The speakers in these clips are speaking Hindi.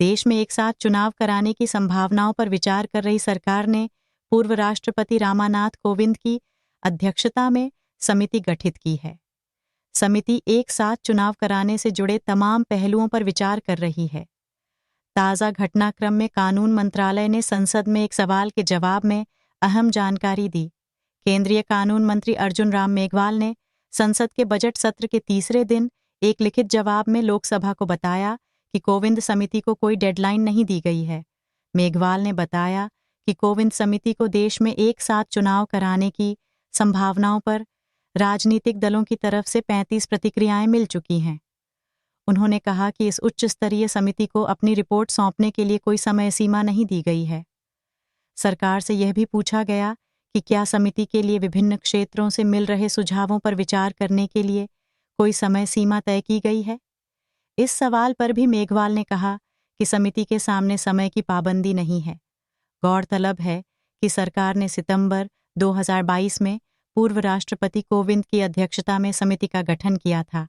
देश में एक साथ चुनाव कराने की संभावनाओं पर विचार कर रही सरकार ने पूर्व राष्ट्रपति रामनाथ कोविंद की अध्यक्षता में समिति गठित की है। समिति एक साथ चुनाव कराने से जुड़े तमाम पहलुओं पर विचार कर रही है। ताज़ा घटनाक्रम में कानून मंत्रालय ने संसद में एक सवाल के जवाब में अहम जानकारी दी। केंद्रीय कानून मंत्री अर्जुन राम मेघवाल ने संसद के बजट सत्र के तीसरे दिन एक लिखित जवाब में लोकसभा को बताया कि कोविंद समिति को कोई डेडलाइन नहीं दी गई है। मेघवाल ने बताया कि कोविंद समिति को देश में एक साथ चुनाव कराने की संभावनाओं पर राजनीतिक दलों की तरफ से 35 प्रतिक्रियाएं मिल चुकी हैं। उन्होंने कहा कि इस उच्च स्तरीय समिति को अपनी रिपोर्ट सौंपने के लिए कोई समय सीमा नहीं दी गई है। सरकार से यह भी पूछा गया कि क्या समिति के लिए विभिन्न क्षेत्रों से मिल रहे सुझावों पर विचार करने के लिए कोई समय सीमा तय की गई है। इस सवाल पर भी मेघवाल ने कहा कि समिति के सामने समय की पाबंदी नहीं है। गौरतलब है कि सरकार ने सितंबर 2022 में पूर्व राष्ट्रपति कोविंद की अध्यक्षता में समिति का गठन किया था।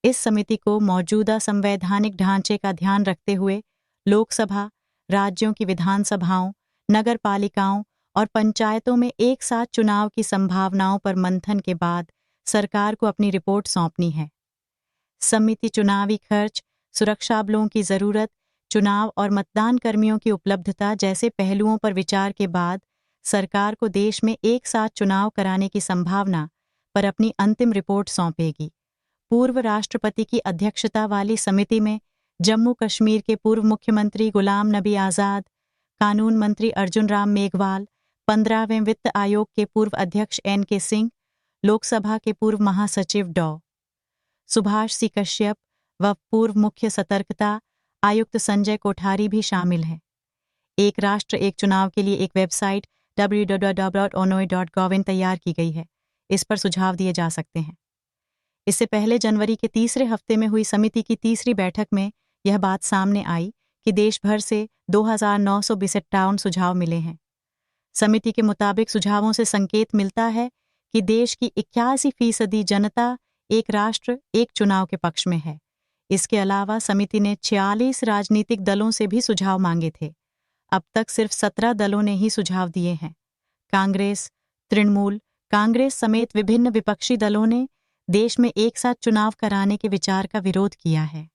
इस समिति को मौजूदा संवैधानिक ढांचे का ध्यान रखते हुए लोकसभा, राज्यों की विधानसभाओं, नगर पालिकाओं और पंचायतों में एक साथ चुनाव की संभावनाओं पर मंथन के बाद सरकार को अपनी रिपोर्ट सौंपनी है। समिति चुनावी खर्च, सुरक्षा बलों की जरूरत, चुनाव और मतदान कर्मियों की उपलब्धता जैसे पहलुओं पर विचार के बाद सरकार को देश में एक साथ चुनाव कराने की संभावना पर अपनी अंतिम रिपोर्ट सौंपेगी। पूर्व राष्ट्रपति की अध्यक्षता वाली समिति में जम्मू कश्मीर के पूर्व मुख्यमंत्री गुलाम नबी आजाद, कानून मंत्री अर्जुन राम मेघवाल, 15वें वित्त आयोग के पूर्व अध्यक्ष NK सिंह, लोकसभा के पूर्व महासचिव डॉ. सुभाष सी कश्यप व पूर्व मुख्य सतर्कता आयुक्त संजय कोठारी भी शामिल हैं। एक राष्ट्र एक चुनाव के लिए एक वेबसाइट www.onoy.gov.in तैयार की गई है। इस पर सुझाव दिए जा सकते हैं। इससे पहले जनवरी के तीसरे हफ्ते में हुई समिति की तीसरी बैठक में यह बात सामने आई कि देश भर से 2952 सुझाव मिले हैं। समिति के मुताबिक सुझावों से संकेत मिलता है कि देश की 81% जनता एक राष्ट्र एक चुनाव के पक्ष में है। इसके अलावा समिति ने 46 राजनीतिक दलों से भी सुझाव मांगे थे। अब तक सिर्फ 17 दलों ने ही सुझाव दिए हैं। कांग्रेस, तृणमूल कांग्रेस समेत विभिन्न विपक्षी दलों ने देश में एक साथ चुनाव कराने के विचार का विरोध किया है।